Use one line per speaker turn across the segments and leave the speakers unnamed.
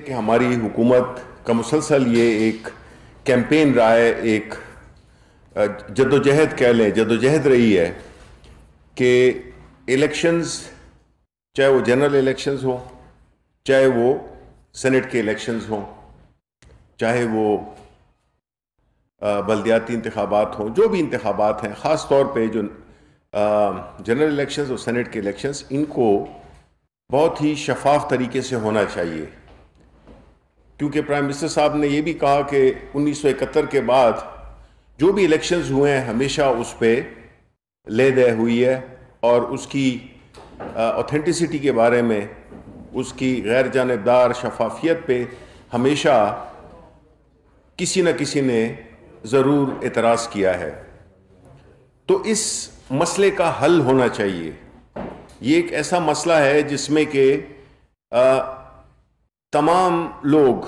کہ ہماری حکومت کا مسلسل یہ ایک کیمپین رہا ہے، ایک جدوجہد کہہ لیں، جدوجہد رہی ہے کہ الیکشنز، چاہے وہ جنرل الیکشنز ہوں، چاہے وہ سینٹ کے الیکشنز ہوں، چاہے وہ بلدیاتی انتخابات ہوں، جو بھی انتخابات ہیں، خاص طور پہ جو جنرل الیکشنز اور سینٹ کے الیکشنز، ان کو بہت ہی شفاف طریقے سے ہونا چاہیے، کیونکہ پرائم منسٹر صاحب نے یہ بھی کہا کہ 1971 کے بعد جو بھی الیکشنز ہوئے ہیں ہمیشہ اس پہ لے دے ہوئی ہے، اور اس کی اوتھینٹسٹی کے بارے میں، اس کی غیر جانبدار شفافیت پہ ہمیشہ کسی نہ کسی نے ضرور اعتراض کیا ہے۔ تو اس مسئلے کا حل ہونا چاہیے۔ یہ ایک ایسا مسئلہ ہے جس میں کہ تمام لوگ،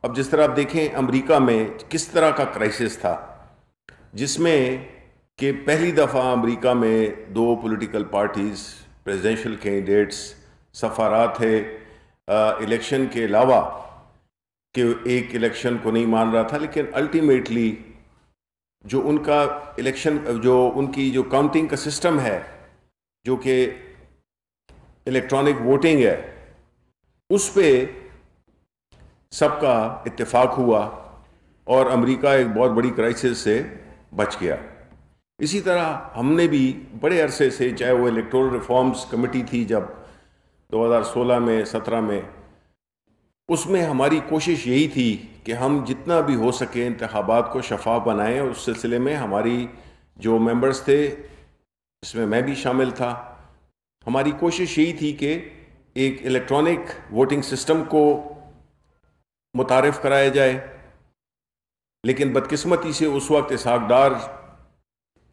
اب جس طرح آپ دیکھیں امریکہ میں کس طرح کا کرائسس تھا، جس میں کہ پہلی دفعہ امریکہ میں 2 پولیٹیکل پارٹیز، پریزیڈنشل کینڈیڈیٹس، سفارات ہے الیکشن کے علاوہ، کہ ایک الیکشن کو نہیں مان رہا تھا، لیکن الٹیمیٹلی جو ان کا الیکشن، جو ان کی جو کاؤنٹنگ کا سسٹم ہے، جو کہ الیکٹرانک ووٹنگ ہے، اس پہ سب کا اتفاق ہوا اور امریکہ ایک بہت بڑی کرائسس سے بچ گیا۔ اسی طرح ہم نے بھی بڑے عرصے سے، چاہے وہ الیکٹورل ریفارمز کمیٹی تھی جب 2016 میں 17 میں، اس میں ہماری کوشش یہی تھی کہ ہم جتنا بھی ہو سکے انتخابات کو شفاف بنائیں، اور اس سلسلے میں ہماری جو ممبرز تھے، اس میں میں بھی شامل تھا، ہماری کوشش یہی تھی کہ ایک الیکٹرانک ووٹنگ سسٹم کو متعارف کرایا جائے۔ لیکن بدقسمتی سے اس وقت اسحاق ڈار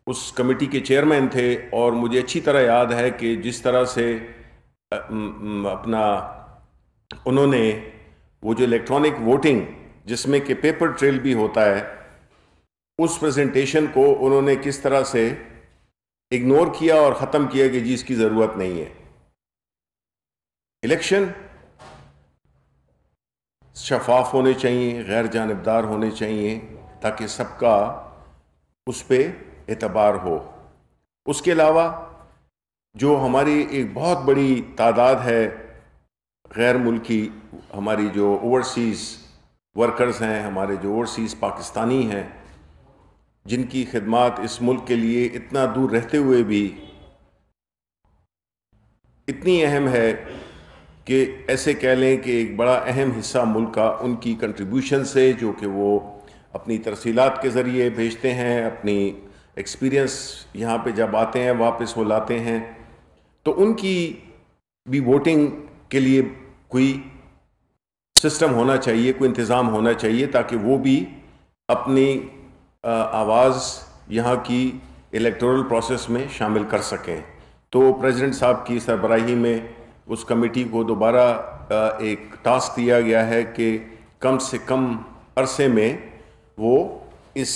اس کمیٹی کے چیئرمین تھے، اور مجھے اچھی طرح یاد ہے کہ جس طرح سے انہوں نے وہ جو الیکٹرانک ووٹنگ، جس میں کہ پیپر ٹریل بھی ہوتا ہے، اس پریزنٹیشن کو انہوں نے کس طرح سے اگنور کیا اور ختم کیا کہ جی اس کی ضرورت نہیں ہے۔ الیکشن شفاف ہونے چاہیے، غیر جانبدار ہونے چاہیے، تاکہ سب کا اس پہ اعتبار ہو۔ اس کے علاوہ جو ہماری ایک بہت بڑی تعداد ہے غیر ملکی، ہماری جو اوورسیز ورکرز ہیں، ہمارے جو اوورسیز پاکستانی ہیں، جن کی خدمات اس ملک کے لیے اتنا دور رہتے ہوئے بھی اتنی اہم ہے کہ ایسے کہہ لیں کہ ایک بڑا اہم حصہ ملک کا ان کی کنٹریبیوشن سے، جو کہ وہ اپنی ترسیلات کے ذریعے بھیجتے ہیں، اپنی ایکسپیرینس یہاں پہ جب آتے ہیں واپس وہ لاتے ہیں، تو ان کی بھی ووٹنگ کے لیے کوئی سسٹم ہونا چاہیے، کوئی انتظام ہونا چاہیے، تاکہ وہ بھی اپنی آواز یہاں کی الیکٹورل پروسیس میں شامل کر سکیں۔ تو پریزیڈنٹ صاحب کی سربراہی میں اس کمیٹی کو دوبارہ ایک ٹاسک دیا گیا ہے کہ کم سے کم عرصے میں وہ اس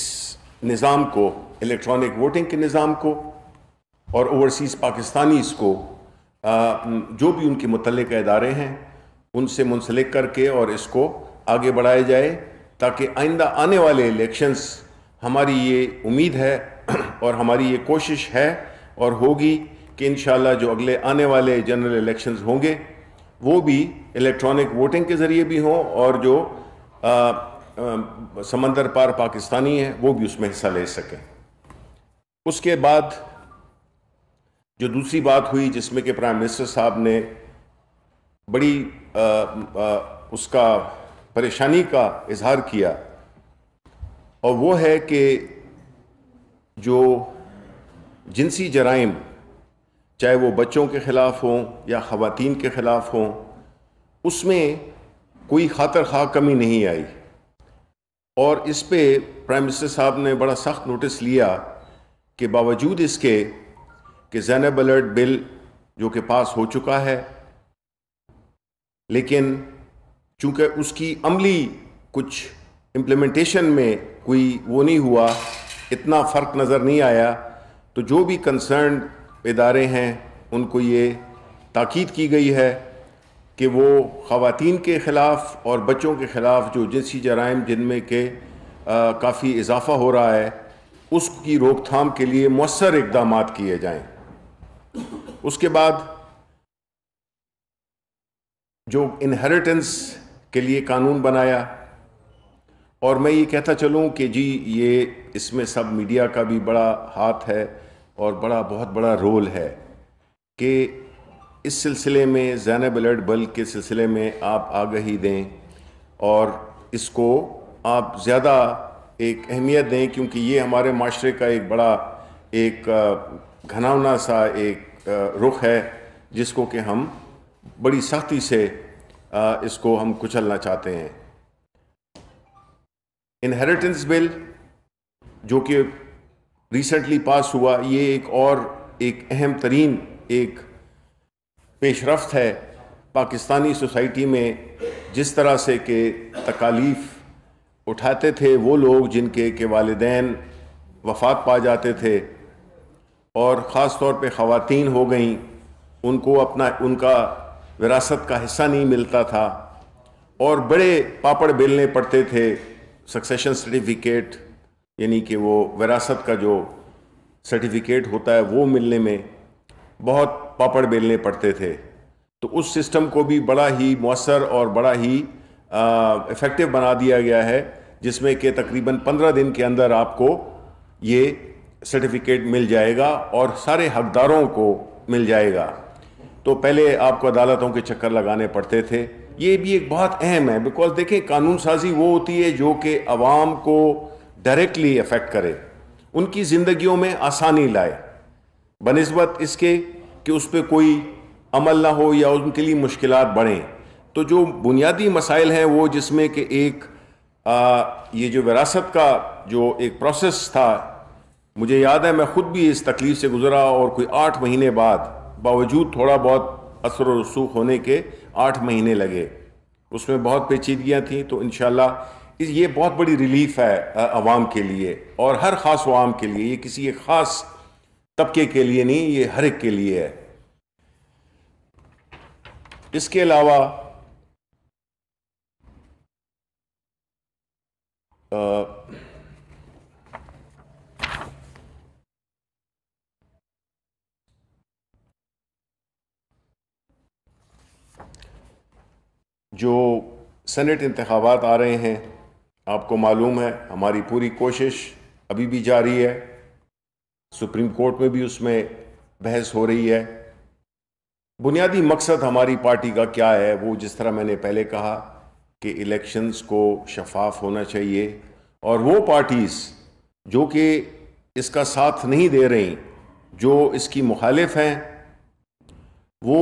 نظام کو، الیکٹرانک ووٹنگ کے نظام کو، اور اوورسیز پاکستانیز کو، جو بھی ان کے متعلقہ ادارے ہیں، ان سے منسلک کر کے اور اس کو آگے بڑھایا جائے، تاکہ آئندہ آنے والے الیکشنز، ہماری یہ امید ہے اور ہماری یہ کوشش ہے اور ہوگی کہ انشاءاللہ جو اگلے آنے والے جنرل الیکشنز ہوں گے وہ بھی الیکٹرانک ووٹنگ کے ذریعے بھی ہوں، اور جو سمندر پار پاکستانی ہیں وہ بھی اس میں حصہ لے سکیں۔ اس کے بعد جو دوسری بات ہوئی جس میں کہ پرائم منسٹر صاحب نے بڑی اس کا پریشانی کا اظہار کیا، اور وہ ہے کہ جو جنسی جرائم، چاہے وہ بچوں کے خلاف ہوں یا خواتین کے خلاف ہوں، اس میں کوئی خاطر خواہ کمی نہیں آئی، اور اس پہ پرائم منسٹر صاحب نے بڑا سخت نوٹس لیا کہ باوجود اس کے کہ زینب الرٹ بل جو کہ پاس ہو چکا ہے، لیکن چونکہ اس کی عملی کچھ امپلیمنٹیشن میں کوئی وہ نہیں ہوا، اتنا فرق نظر نہیں آیا، تو جو بھی کنسرنڈ ادارے ہیں ان کو یہ تاکید کی گئی ہے کہ وہ خواتین کے خلاف اور بچوں کے خلاف جو جنسی جرائم جن میں کہ کافی اضافہ ہو رہا ہے اس کی روک تھام کے لیے مؤثر اقدامات کیے جائیں۔ اس کے بعد جو انہیریٹنس کے لیے قانون بنایا، اور میں یہ کہتا چلوں کہ جی یہ اس میں سب میڈیا کا بھی بڑا ہاتھ ہے اور بہت بڑا رول ہے کہ اس سلسلے میں زینب الرٹ بل کے سلسلے میں آپ آگہی دیں اور اس کو آپ زیادہ ایک اہمیت دیں، کیونکہ یہ ہمارے معاشرے کا ایک بڑا ایک گھناؤنا سا ایک رخ ہے جس کو کہ ہم بڑی سختی سے اس کو ہم کچلنا چاہتے ہیں۔ انہیریٹنس بل جو کہ ریسنٹلی پاس ہوا، یہ ایک اہم ترین ایک پیش رفت ہے پاکستانی سوسائٹی میں، جس طرح سے کہ تکالیف اٹھاتے تھے وہ لوگ جن کے والدین وفات پا جاتے تھے، اور خاص طور پہ خواتین ہو گئیں، ان کو ان کا وراثت کا حصہ نہیں ملتا تھا، اور بڑے پاپڑ بیلنے پڑتے تھے سکسیشن سرٹیفکیٹ، یعنی کہ وہ وراثت کا جو سرٹیفکیٹ ہوتا ہے وہ ملنے میں بہت پاپڑ بیلنے پڑتے تھے۔ تو اس سسٹم کو بھی بڑا ہی مؤثر اور بڑا ہی ایفیکٹو بنا دیا گیا ہے، جس میں کہ تقریباً 15 دن کے اندر آپ کو یہ سرٹیفکیٹ مل جائے گا اور سارے حقداروں کو مل جائے گا۔ تو پہلے آپ کو عدالتوں کے چکر لگانے پڑتے تھے۔ یہ بھی ایک بہت اہم ہے، بیکاز دیکھیں قانون سازی وہ ہوتی ہے جو کہ عوام کو ڈائریکٹلی افیکٹ کرے، ان کی زندگیوں میں آسانی لائے، بنسبت اس کے کہ اس پہ کوئی عمل نہ ہو یا ان کے لیے مشکلات بڑھیں۔ تو جو بنیادی مسائل ہیں وہ جس میں کہ ایک یہ جو وراثت کا جو ایک پروسیس تھا، مجھے یاد ہے میں خود بھی اس تکلیف سے گزرا، اور کوئی 8 مہینے بعد باوجود تھوڑا بہت اثر و رسوخ ہونے کے 8 مہینے لگے، اس میں بہت پیچیدگیاں تھیں۔ تو انشاءاللہ یہ بہت بڑی ریلیف ہے عوام کے لیے، اور ہر خاص عوام کے لیے، یہ کسی ایک خاص طبقے کے لیے نہیں، یہ ہر ایک کے لیے ہے۔ اس کے علاوہ جو سینٹ انتخابات آ رہے ہیں، آپ کو معلوم ہے ہماری پوری کوشش ابھی بھی جاری ہے، سپریم کورٹ میں بھی اس میں بحث ہو رہی ہے۔ بنیادی مقصد ہماری پارٹی کا کیا ہے، وہ جس طرح میں نے پہلے کہا کہ الیکشنز کو شفاف ہونا چاہیے، اور وہ پارٹیز جو کہ اس کا ساتھ نہیں دے رہی، جو اس کی مخالف ہیں، وہ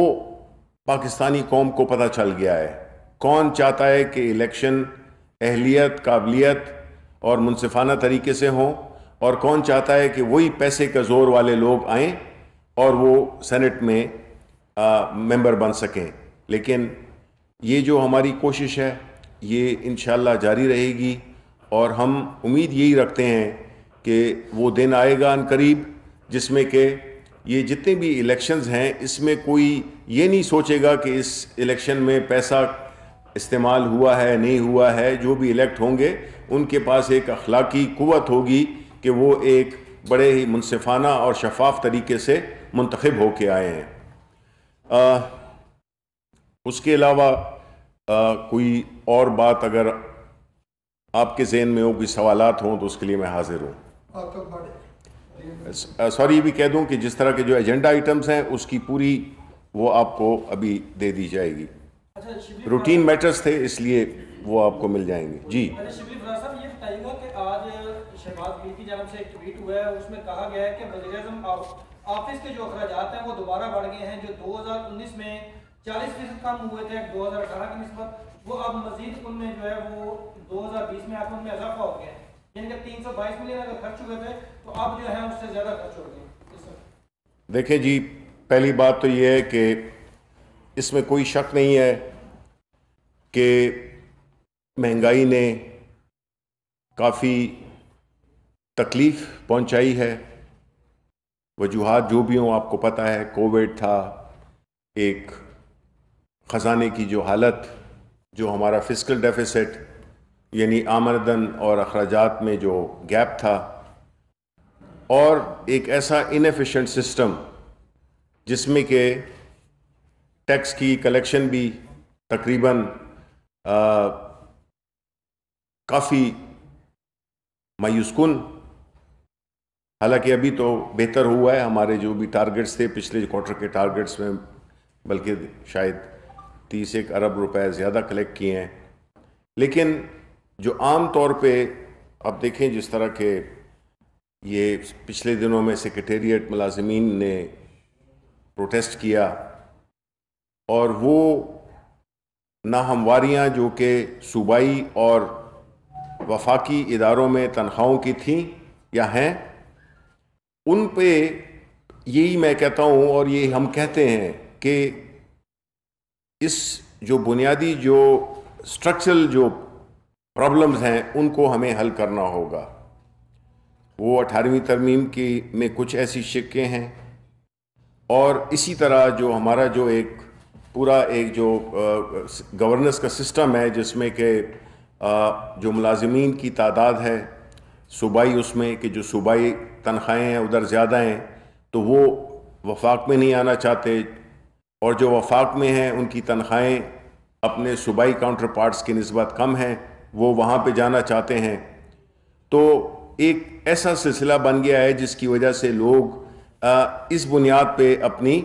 پاکستانی قوم کو پتہ چل گیا ہے کون چاہتا ہے کہ الیکشن اہلیت، قابلیت اور منصفانہ طریقے سے ہوں، اور کون چاہتا ہے کہ وہی پیسے کا زور والے لوگ آئیں اور وہ سینٹ میں ممبر بن سکیں۔ لیکن یہ جو ہماری کوشش ہے یہ انشاءاللہ جاری رہے گی، اور ہم امید یہی رکھتے ہیں کہ وہ دن آئے گا ان قریب جس میں کہ یہ جتنے بھی الیکشنز ہیں اس میں کوئی یہ نہیں سوچے گا کہ اس الیکشن میں پیسہ استعمال ہوا ہے نہیں ہوا ہے۔ جو بھی الیکٹ ہوں گے ان کے پاس ایک اخلاقی قوت ہوگی کہ وہ ایک بڑے ہی منصفانہ اور شفاف طریقے سے منتخب ہو کے آئے ہیں۔ اس کے علاوہ کوئی اور بات اگر آپ کے ذہن میں ہو، کوئی سوالات ہوں تو اس کے لیے میں حاضر ہوں۔ سوری یہ بھی کہہ دوں کہ جس طرح کے جو ایجنڈا آئٹمز ہیں اس کی پوری وہ آپ کو ابھی دے دی جائے گی، روٹین میٹرز تھے اس لیے وہ آپ کو مل جائیں گے۔ جی
شبلی فرار صاحب، یہ بتائیے گا کہ آج شہباز گل کی جانب سے ایک ٹویٹ ہوا ہے، اس میں کہا گیا ہے کہ وزیر اعظم آفس کے جو اخراجات ہیں وہ دوبارہ بڑھ گئے ہیں، جو 2019 میں 40% کم ہوئے تھے 2018 کی نسبت، وہ اب مزید ان میں جو ہے وہ 2020 میں آپ ان میں اضافہ ہو گیا ہے، یعنی کہ 322 ملین اگر خرچ ہوئے تھے تو اب جو ہے اس سے زیادہ خرچ ہو گئے۔
دیکھیں جی، پہلی بات تو یہ ہے کہ اس میں کوئی شک نہیں ہے کہ مہنگائی نے کافی تکلیف پہنچائی ہے، وجوہات جو بھی ہوں آپ کو پتہ ہے، کووڈ تھا، ایک خزانے کی جو حالت، جو ہمارا فسکل ڈیفیسٹ یعنی آمدن اور اخراجات میں جو گیپ تھا، اور ایک ایسا انیفیشینٹ سسٹم جس میں کہ ٹیکس کی کلیکشن بھی تقریباً کافی مایوس کن، حالانکہ ابھی تو بہتر ہوا ہے، ہمارے جو بھی ٹارگٹس تھے پچھلے کوارٹر کے ٹارگٹس میں بلکہ شاید 31 ارب روپے زیادہ کلیکٹ کیے ہیں، لیکن جو عام طور پہ آپ دیکھیں جس طرح کہ یہ پچھلے دنوں میں سیکریٹریٹ ملازمین نے پروٹیسٹ کیا، اور وہ ناہمواریاں جو کہ صوبائی اور وفاقی اداروں میں تنخواہوں کی تھیں یا ہیں، ان پہ یہی میں کہتا ہوں اور یہ ہم کہتے ہیں کہ اس جو بنیادی جو اسٹرکچرل جو پرابلمز ہیں ان کو ہمیں حل کرنا ہوگا۔ وہ 18ویں ترمیم کی میں کچھ ایسی شقیں ہیں، اور اسی طرح جو ہمارا جو ایک پورا ایک جو گورننس کا سسٹم ہے جس میں کہ جو ملازمین کی تعداد ہے صوبائی، اس میں کہ جو صوبائی تنخواہیں ہیں ادھر زیادہ ہیں تو وہ وفاق میں نہیں آنا چاہتے، اور جو وفاق میں ہیں ان کی تنخواہیں اپنے صوبائی کاؤنٹر پارٹس کی نسبت کم ہیں، وہ وہاں پہ جانا چاہتے ہیں۔ تو ایک ایسا سلسلہ بن گیا ہے جس کی وجہ سے لوگ اس بنیاد پہ اپنی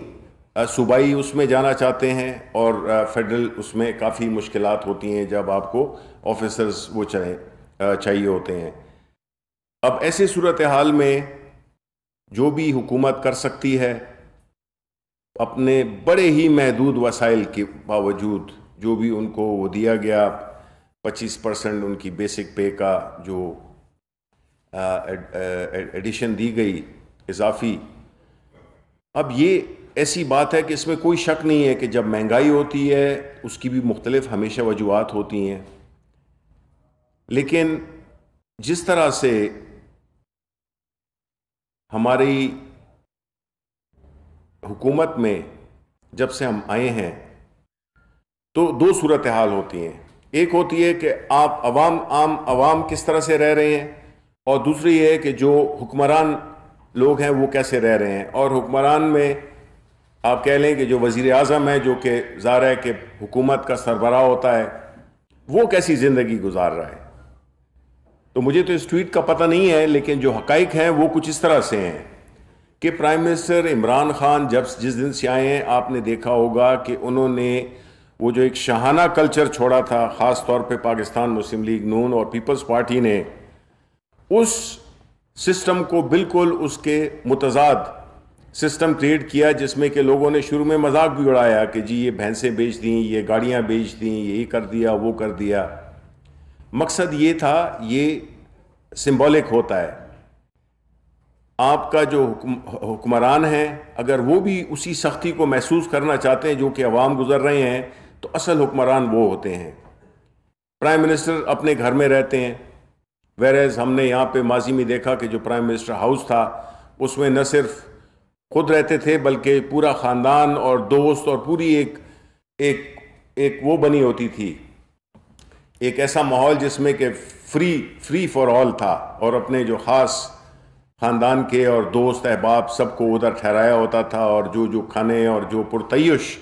صوبائی اس میں جانا چاہتے ہیں، اور فیڈرل اس میں کافی مشکلات ہوتی ہیں جب آپ کو آفیسرز وہ چاہیے ہوتے ہیں۔ اب ایسے صورتحال میں جو بھی حکومت کر سکتی ہے اپنے بڑے ہی محدود وسائل کے باوجود، جو بھی ان کو وہ دیا گیا 25% ان کی بیسک پے کا جو ایڈیشن دی گئی اضافی، اب یہ ایسی بات ہے کہ اس میں کوئی شک نہیں ہے کہ جب مہنگائی ہوتی ہے اس کی بھی مختلف ہمیشہ وجوہات ہوتی ہیں، لیکن جس طرح سے ہماری حکومت میں جب سے ہم آئے ہیں تو دو صورتحال ہوتی ہیں۔ ایک ہوتی ہے کہ آپ عوام کس طرح سے رہ رہے ہیں، اور دوسری یہ ہے کہ جو حکمران لوگ ہیں وہ کیسے رہ رہے ہیں۔ اور حکمران میں آپ کہہ لیں کہ جو وزیر اعظم ہے جو کہ ظاہر ہے کہ حکومت کا سربراہ ہوتا ہے، وہ کیسی زندگی گزار رہا ہے۔ تو مجھے تو اس ٹویٹ کا پتہ نہیں ہے، لیکن جو حقائق ہیں وہ کچھ اس طرح سے ہیں کہ پرائم منسٹر عمران خان جس دن سے آئے ہیں آپ نے دیکھا ہوگا کہ انہوں نے وہ جو ایک شاہانہ کلچر چھوڑا تھا، خاص طور پہ پاکستان مسلم لیگ نون اور پیپلز پارٹی نے اس سسٹم کو بالکل اس کے متضاد سسٹم کریٹ کیا، جس میں کہ لوگوں نے شروع میں مذاق بھی اڑایا کہ جی یہ بھینسیں بیچ دیں، یہ گاڑیاں بیچ دیں، یہ کر دیا وہ کر دیا۔ مقصد یہ تھا، یہ سمبولک ہوتا ہے، آپ کا جو حکمران ہیں اگر وہ بھی اسی سختی کو محسوس کرنا چاہتے ہیں جو کہ عوام گزر رہے ہیں تو اصل حکمران وہ ہوتے ہیں۔ پرائم منسٹر اپنے گھر میں رہتے ہیں، ویریز ہم نے یہاں پہ ماضی میں دیکھا کہ جو پرائم منسٹر ہاؤس تھا اس میں نہ صرف خود رہتے تھے بلکہ پورا خاندان اور دوست اور پوری ایک وہ بنی ہوتی تھی، ایک ایسا ماحول جس میں کہ فری فار آل تھا، اور اپنے جو خاص خاندان کے اور دوست احباب سب کو ادھر ٹھہرایا ہوتا تھا، اور جو کھانے اور جو پرتعیش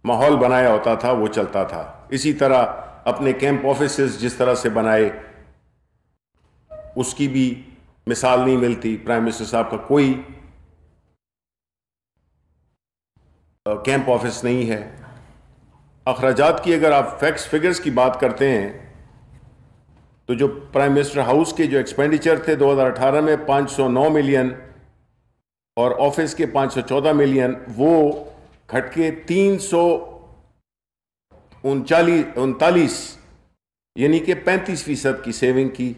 ماحول بنایا ہوتا تھا وہ چلتا تھا۔ اسی طرح اپنے کیمپ آفیسز جس طرح سے بنائے اس کی بھی مثال نہیں ملتی۔ پرائم منسٹر صاحب کا کوئی کیمپ آفس نہیں ہے۔ اخراجات کی اگر آپ فیکٹس فگرز کی بات کرتے ہیں تو جو پرائم منسٹر ہاؤس کے جو ایکسپینڈیچر تھے 2018 میں 509 ملین اور آفس کے 514 ملین، وہ گھٹ کے 339 یعنی کہ 35% کی سیونگ کی۔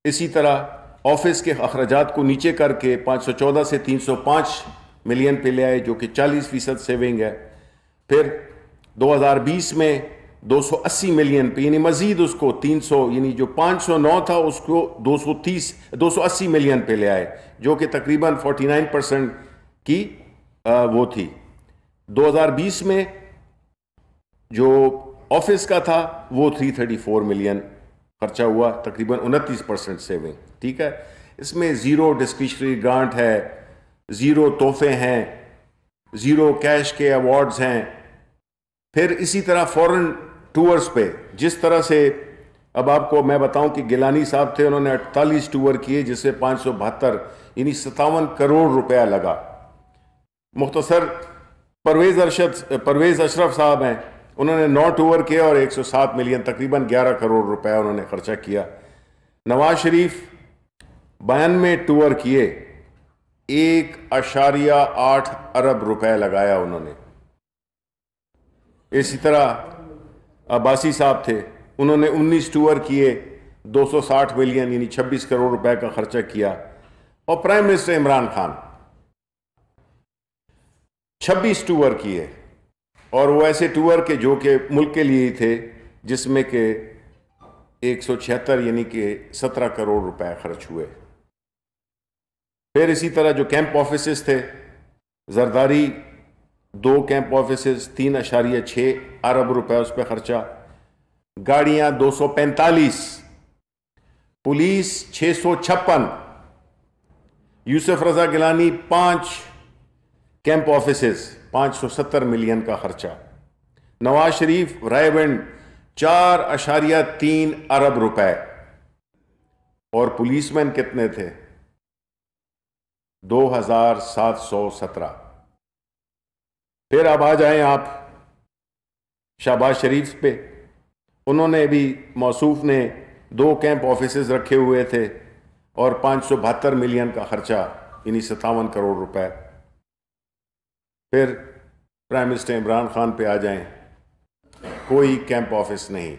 اسی طرح آفس کے اخراجات کو نیچے کر کے 514 سے 305 ملین پہ لے آئے جو کہ 40% سیونگ ہے۔ پھر 2020 میں 280 ملین پہ، یعنی مزید اس کو 300 یعنی جو 509 تھا اس کو 280 ملین پہ لے آئے جو کہ تقریباً 49% کی وہ تھی۔ 2020 میں جو آفس کا تھا وہ 334 ملین خرچہ ہوا، تقریباً 29% سیونگ. ٹھیک ہے، اس میں زیرو ڈسکریشنری گرانٹ ہے، زیرو تحفے ہیں، زیرو کیش کے ایوارڈز ہیں. پھر اسی طرح فورن ٹورز پہ جس طرح سے، اب آپ کو میں بتاؤں کہ گیلانی صاحب تھے، انہوں نے 48 ٹور کیے جس سے 572 یعنی 57 کروڑ روپیہ لگا. مختصر پرویز اشرف صاحب ہیں، انہوں نے 9 ٹور کیے اور 107 ملین تقریباً 11 کروڑ روپیہ انہوں نے خرچہ کیا. نواز شریف 92 ٹور کیے، 1.8 ارب روپے لگایا انہوں نے. اسی طرح عباسی صاحب تھے، انہوں نے 19 ٹور کیے، 260 ملین یعنی 26 کروڑ روپے کا خرچہ کیا. اور prime minister Imran Khan 26 tour کیے، اور وہ ایسے ٹور کے جو کہ ملک کے لیے ہی تھے، جس میں کہ 176 یعنی کہ 17 کروڑ روپے خرچ ہوئے. پھر اسی طرح جو کیمپ آفیسز تھے، زرداری 2 کیمپ آفیسز 3.6 ارب روپے اس پہ خرچہ، گاڑیاں 245، پولیس 656، یوسف Raza Gilani 5 camp offices 570 million کا خرچہ. نواز شریف رائے بینڈ 4.3 ارب روپے. اور پولیس مین کتنے تھے؟ 2717. پھر اب آ جائیں آپ شہباز شریف پہ، انہوں نے بھی موصوف نے 2 کیمپ آفیسز رکھے ہوئے تھے اور 572 ملین کا خرچہ یعنی 57 کروڑ روپے. پھر پرائم منسٹر عمران خان پہ آ جائیں، کوئی کیمپ آفس نہیں.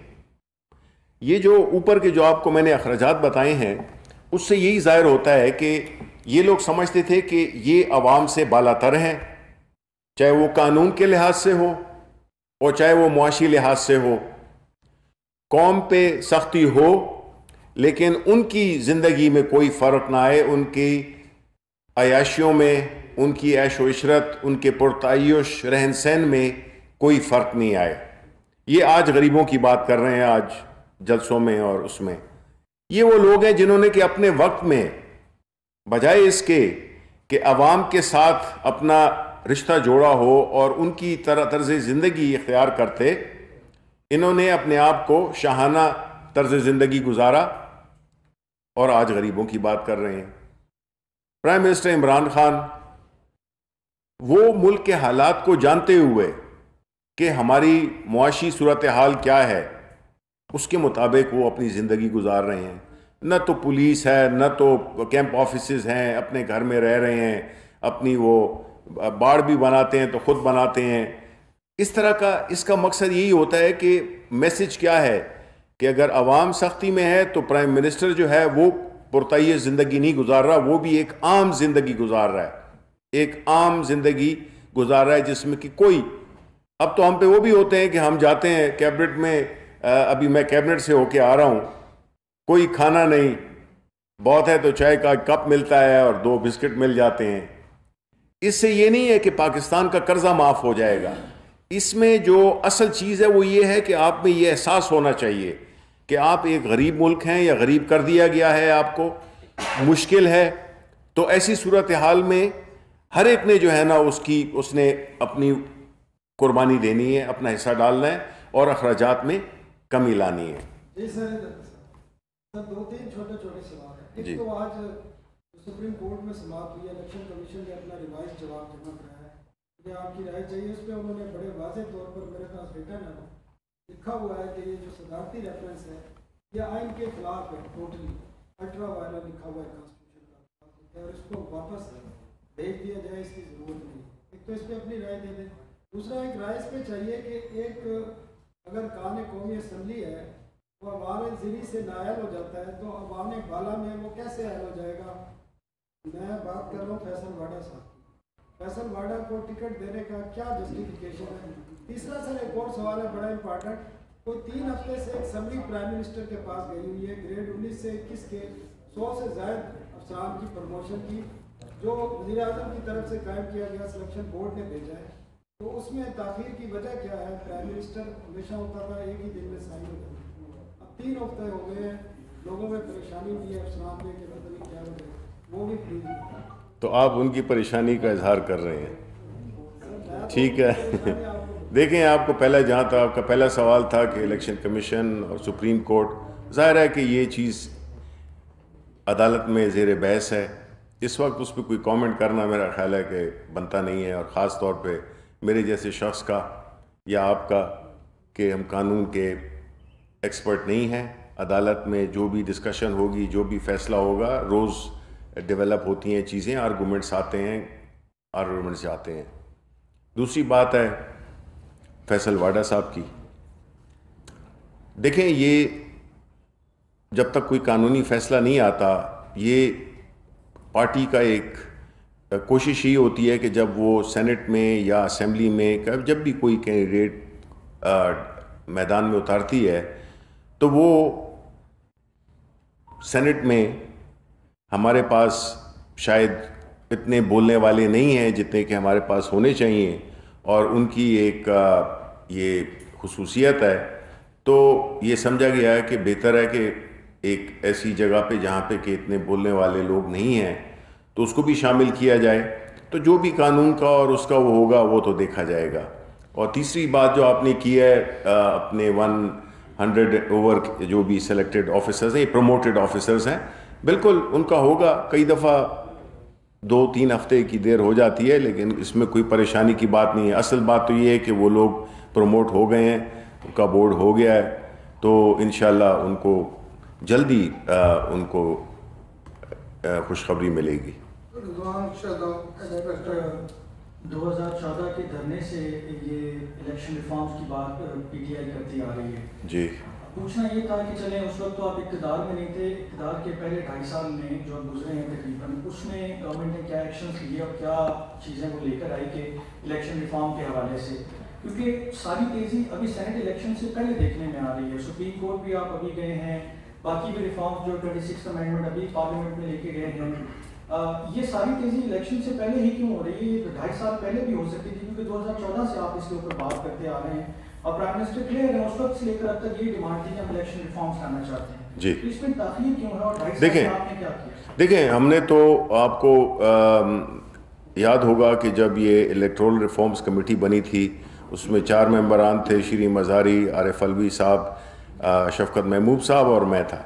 یہ جو اوپر کے جو آپ کو میں نے اخراجات بتائے ہیں، اس سے یہی ظاہر ہوتا ہے کہ یہ لوگ سمجھتے تھے کہ یہ عوام سے بالا تر ہیں، چاہے وہ قانون کے لحاظ سے ہو اور چاہے وہ معاشی لحاظ سے ہو. قوم پہ سختی ہو لیکن ان کی زندگی میں کوئی فرق نہ آئے، ان کی عیاشیوں میں، ان کی عیش و عشرت، ان کے پرتعیش رہن سہن میں کوئی فرق نہیں آئے. یہ آج غریبوں کی بات کر رہے ہیں، آج جلسوں میں اور اس میں. یہ وہ لوگ ہیں جنہوں نے کہ اپنے وقت میں بجائے اس کے کہ عوام کے ساتھ اپنا رشتہ جوڑا ہو اور ان کی طرز زندگی اختیار کرتے، انہوں نے اپنے آپ کو شاہانہ طرز زندگی گزارا اور آج غریبوں کی بات کر رہے ہیں. پرائم منسٹر عمران خان وہ ملک کے حالات کو جانتے ہوئے کہ ہماری معاشی صورتحال کیا ہے، اس کے مطابق وہ اپنی زندگی گزار رہے ہیں. نہ تو پولیس ہے، نہ تو کیمپ آفیسز ہیں، اپنے گھر میں رہ رہے ہیں، اپنی وہ باڑ بھی بناتے ہیں تو خود بناتے ہیں. اس طرح کا اس کا مقصد یہی ہوتا ہے کہ میسج کیا ہے کہ اگر عوام سختی میں ہے تو پرائم منسٹر جو ہے وہ پرتعیش زندگی نہیں گزار رہا، وہ بھی ایک عام زندگی گزار رہا ہے، ایک عام زندگی گزار رہا ہے جس میں کہ کوئی، اب تو ہم پہ وہ بھی ہوتے ہیں کہ ہم جاتے ہیں کیبنٹ میں، ابھی میں کیبنٹ سے ہو کے آ رہا ہوں، کوئی کھانا نہیں، بہت ہے تو چائے کا کپ ملتا ہے اور 2 بسکٹ مل جاتے ہیں. اس سے یہ نہیں ہے کہ پاکستان کا قرضہ معاف ہو جائے گا. اس میں جو اصل چیز ہے وہ یہ ہے کہ آپ میں یہ احساس ہونا چاہیے کہ آپ ایک غریب ملک ہیں یا غریب کر دیا گیا ہے، آپ کو مشکل ہے. تو ایسی صورتحال میں ہر ایک نے جو ہے نا اس نے اپنی قربانی دینی ہے، اپنا حصہ ڈالنا ہے اور اخراجات میں کمی لانی ہے.
جی سر 2-3 چھوٹے سوال ہیں. ایک تو آج سپریم کورٹ میں سماعت ہوئی ہے، الیکشن کمیشن نے اپنا ریوائز جواب جمع کرایا ہے، کہ آپ کی رائے چاہیے. اس پہ انہوں نے بڑے واضح طور پر میرے پاس ریٹن ہے، لکھا ہوا ہے کہ یہ جو صدارتی ریفرنس ہے یہ آئین کے خلاف ہے، ٹوٹلی الٹرا وائلر لکھا ہوا ہے کانسٹیٹیوشن کا، اور اس کو واپس بھیج دیا جائے، اس کی ضرورت نہیں. ایک تو اس پہ اپنی رائے دے دیں. دوسرا ایک رائے اس پہ چاہیے کہ ایک اگر کان قومی اسمبلی ہے وہ عوام ذری سے نائل ہو جاتا ہے تو عوام بالا میں وہ کیسے حل ہو جائے گا؟ میں بات کر رہا ہوں فیصل واڈا صاحب کی. فیصل واڈا کو ٹکٹ دینے کا کیا جسٹیفیکیشن ہے؟ تیسرا سر ایک اور سوال ہے بڑا امپارٹنٹ. کوئی 3 ہفتے سے ایک اسمبلی پرائم منسٹر کے پاس گئی ہوئی ہے گریڈ 19 سے 21 کے 100 سے زائد افسران کی پروموشن کی، جو وزیر اعظم کی طرف سے قائم کیا گیا سلیکشن بورڈ نے بھیجا ہے.
تو اس میں تاخیر کی وجہ کیا ہے؟ پرائم منسٹر ہمیشہ ہوتا تھا ایک ہی دن میں سائن ہو جاتا، اب 3 ہفتے ہو گئے ہیں، لوگوں میں پریشانی بھی ہے، افسران میں کہ پتہ نہیں کیا ہو رہا ہے، وہ بھی پلیز نہیں۔
تو آپ ان کی پریشانی کا اظہار کر رہے ہیں، ٹھیک ہے۔ دیکھیں، آپ کو پہلا جہاں تھا آپ کا پہلا سوال تھا کہ الیکشن کمیشن اور سپریم کورٹ، ظاہر ہے کہ یہ چیز عدالت میں زیر بحث ہے، اس وقت اس پہ کوئی کامنٹ کرنا میرا خیال ہے کہ بنتا نہیں ہے، اور خاص طور پہ میرے جیسے شخص کا یا آپ کا، کہ ہم قانون کے ایکسپرٹ نہیں ہیں۔ عدالت میں جو بھی ڈسکشن ہوگی، جو بھی فیصلہ ہوگا، روز ڈیولپ ہوتی ہیں چیزیں، آرگومنٹس آتے ہیں، آرگومنٹس آتے ہیں۔ دوسری بات ہے فیصل واڈا صاحب کی، دیکھیں یہ جب تک کوئی قانونی فیصلہ نہیں آتا، یہ پارٹی کا ایک کوشش ہی ہوتی ہے کہ جب وہ سینٹ میں یا اسمبلی میں جب بھی کوئی کینڈیڈیٹ میدان میں اتارتی ہے تو وہ سینٹ میں ہمارے پاس شاید اتنے بولنے والے نہیں ہیں جتنے کہ ہمارے پاس ہونے چاہیے، اور ان کی ایک یہ خصوصیت ہے، تو یہ سمجھا گیا ہے کہ بہتر ہے کہ ایک ایسی جگہ پہ جہاں پہ کہ اتنے بولنے والے لوگ نہیں ہیں تو اس کو بھی شامل کیا جائے، تو جو بھی قانون کا اور اس کا وہ ہوگا وہ تو دیکھا جائے گا۔ اور تیسری بات جو آپ نے کی ہے اپنے 100 اوور جو بھی سلیکٹڈ آفیسرز ہیں، پروموٹڈ آفیسرز ہیں، بالکل ان کا ہوگا، کئی دفعہ 2-3 ہفتے کی دیر ہو جاتی ہے، لیکن اس میں کوئی پریشانی کی بات نہیں ہے۔ اصل بات تو یہ ہے کہ وہ لوگ پروموٹ ہو گئے ہیں، ان کا بورڈ ہو گیا ہے، تو انشاءاللہ ان کو جلدی ان کو خوشخبری ملے گی۔
2014 کے دھرنے سے یہ الیکشن ریفارمز کی بات پی ٹی آئی کرتی آ رہی ہے
جی،
پوچھنا یہ تھا کہ چلیں اس وقت تو آپ اقتدار میں نہیں تھے، اقتدار کے پہلے 2.5 سال میں جو گزرے ہیں تقریباً، اس میں گورنمنٹ نے کیا ایکشنز لیے اور کیا چیزیں وہ لے کر آئی کہ الیکشن ریفارم کے حوالے سے، کیونکہ ساری تیزی ابھی سینٹ الیکشن سے پہلے دیکھنے میں آ رہی ہے۔ سپریم کورٹ بھی آپ ابھی گئے ہیں، باقی بھی ریفارمز جو 26 امینڈمنٹ ابھی پارلیمنٹ میں لے کے گئے ہیں، یہ ساری تیزی الیکشن سے پہلے ہی کیوں ہو رہی ہے؟ یہ 2.5 سال پہلے بھی ہو سکتی تھی، کیونکہ 2014 سے آپ اس کے اوپر بات کرتے آ رہے ہیں، اور پرائم منسٹر کلیئر ہے، اس وقت سے لے کر اب تک یہ ڈیمانڈ تھی کہ ہم الیکشن ریفارمز کرنا چاہتے ہیں،
جی۔
تو اس میں تاخیر کیوں ہے اور 2.5 سال میں آپ نے کیا کیا؟
دیکھیں ہم نے تو آپ کو یاد ہوگا کہ جب یہ الیکٹرول ریفارمز کمیٹی بنی تھی، اس میں 4 ممبران تھے، شری مزاری، عارف الوی صاحب، شفقت محمود صاحب اور میں تھا۔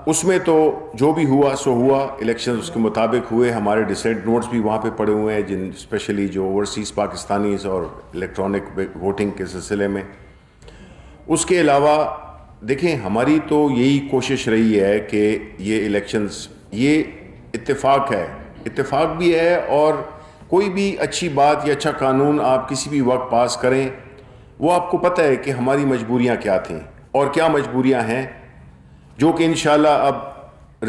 اس میں تو جو بھی ہوا سو ہوا، الیکشن اس کے مطابق ہوئے، ہمارے ڈسینٹ نوٹس بھی وہاں پہ پڑے ہوئے ہیں، جن اسپیشلی جو اوورسیز پاکستانیز اور الیکٹرانک ووٹنگ کے سلسلے میں۔ اس کے علاوہ دیکھیں ہماری تو یہی کوشش رہی ہے کہ یہ الیکشنز، یہ اتفاق ہے، اتفاق بھی ہے، اور کوئی بھی اچھی بات یا اچھا قانون آپ کسی بھی وقت پاس کریں، وہ آپ کو پتہ ہے کہ ہماری مجبوریاں کیا تھیں اور کیا مجبوریاں ہیں، جو کہ انشاءاللہ اب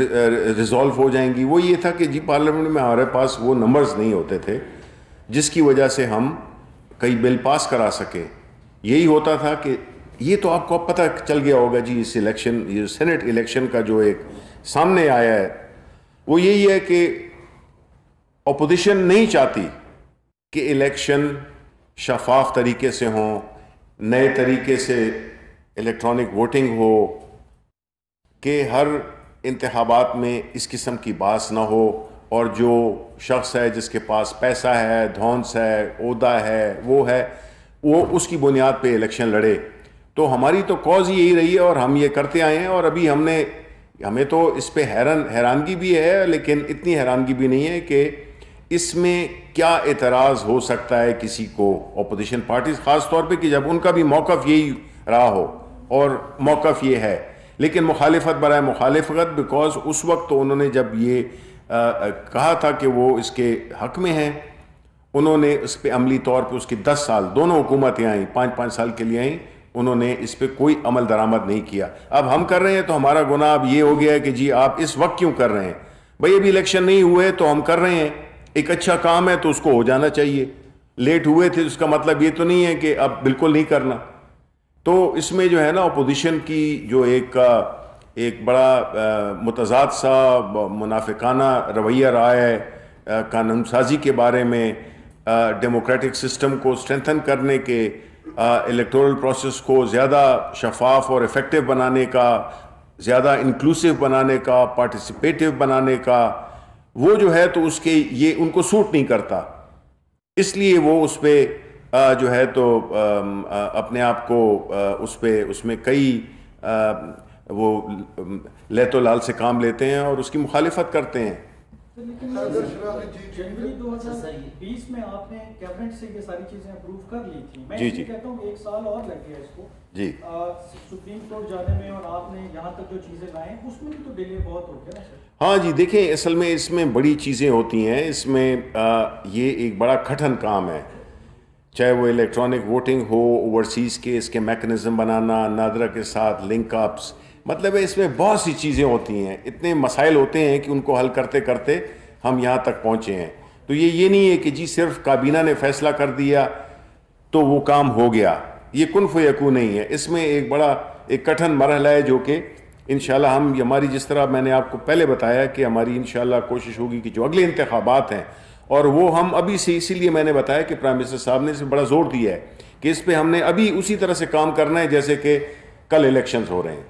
ریزولو ہو جائیں گی۔ وہ یہ تھا کہ جی پارلیمنٹ میں ہمارے پاس وہ نمبرز نہیں ہوتے تھے جس کی وجہ سے ہم کئی بل پاس کرا سکیں۔ یہی ہوتا تھا کہ یہ تو آپ کو اب پتہ چل گیا ہوگا جی، اس الیکشن، یہ سینٹ الیکشن کا جو ایک سامنے آیا ہے وہ یہی ہے کہ اپوزیشن نہیں چاہتی کہ الیکشن شفاف طریقے سے ہوں، نئے طریقے سے الیکٹرانک ووٹنگ ہو، کہ ہر انتخابات میں اس قسم کی باس نہ ہو، اور جو شخص ہے جس کے پاس پیسہ ہے، دھونس ہے، عہدہ ہے، وہ ہے، وہ اس کی بنیاد پہ الیکشن لڑے۔ تو ہماری تو کاز یہی رہی ہے اور ہم یہ کرتے آئے ہیں، اور ابھی ہمیں تو اس پہ حیرانگی بھی ہے، لیکن اتنی حیرانگی بھی نہیں ہے کہ اس میں کیا اعتراض ہو سکتا ہے کسی کو، اپوزیشن پارٹیز خاص طور پہ، کہ جب ان کا بھی موقف یہی رہا ہو اور موقف یہ ہے، لیکن مخالفت برائے مخالفت، بیکاز اس وقت تو انہوں نے جب یہ کہا تھا کہ وہ اس کے حق میں ہیں، انہوں نے اس پہ عملی طور پہ اس کی 10 سال دونوں حکومتیں آئیں، 5-5 سال کے لیے آئیں، انہوں نے اس پہ کوئی عمل درآمد نہیں کیا۔ اب ہم کر رہے ہیں تو ہمارا گناہ اب یہ ہو گیا ہے کہ جی آپ اس وقت کیوں کر رہے ہیں؟ بھئی ابھی الیکشن نہیں ہوئے تو ہم کر رہے ہیں، ایک اچھا کام ہے تو اس کو ہو جانا چاہیے، لیٹ ہوئے تھے اس کا مطلب یہ تو نہیں ہے کہ اب بالکل نہیں کرنا۔ تو اس میں جو ہے نا اپوزیشن کی جو ایک بڑا متضاد سا منافقانہ رویہ رہا ہے قانون سازی کے بارے میں، ڈیموکریٹک سسٹم کو اسٹرینتھن کرنے کے، الیکٹورل پروسیس کو زیادہ شفاف اور افیکٹو بنانے کا، زیادہ انکلوسیو بنانے کا، پارٹیسپیٹیو بنانے کا، وہ جو ہے تو اس کے یہ ان کو سوٹ نہیں کرتا، اس لیے وہ اس پہ جو ہے تو اپنے آپ کو اس میں کئی وہ لیت و لال سے کام لیتے ہیں اور اس کی مخالفت کرتے ہیں۔
لیکن جنوری 2020 میں آپ نے کیبنٹ سے یہ ساری چیزیں اپروو کر لی تھی، میں کہتا ہوں 1 سال اور لگ گیا اس کو
جی
سپریم کورٹ جانے میں، اور آپ نے یہاں تک جو چیزیں لائیں اس میں بھی تو ڈیلے بہت ہو گیا نا سر۔
ہاں جی، دیکھیں اصل میں اس میں بڑی چیزیں ہوتی ہیں، اس میں یہ ایک بڑا کٹھن کام ہے، چاہے وہ الیکٹرانک ووٹنگ ہو، اوورسیز کے اس کے میکنزم بنانا، نادرا کے ساتھ لنک اپس، مطلب ہے اس میں بہت سی چیزیں ہوتی ہیں، اتنے مسائل ہوتے ہیں کہ ان کو حل کرتے کرتے ہم یہاں تک پہنچے ہیں۔ تو یہ نہیں ہے کہ جی صرف کابینہ نے فیصلہ کر دیا تو وہ کام ہو گیا، یہ کن فیکون نہیں ہے، اس میں ایک کٹھن مرحلہ ہے جو کہ انشاءاللہ ہماری جس طرح میں نے آپ کو پہلے بتایا کہ ہماری انشاءاللہ کوشش ہوگی کہ جو اگلے انتخابات ہیں، اور وہ ہم ابھی سے، اسی لیے میں نے بتایا کہ پرائم منسٹر صاحب نے اس پہ بڑا زور دیا ہے کہ اس پہ ہم نے ابھی اسی طرح سے کام کرنا ہے جیسے کہ کل الیکشنز ہو رہے ہیں۔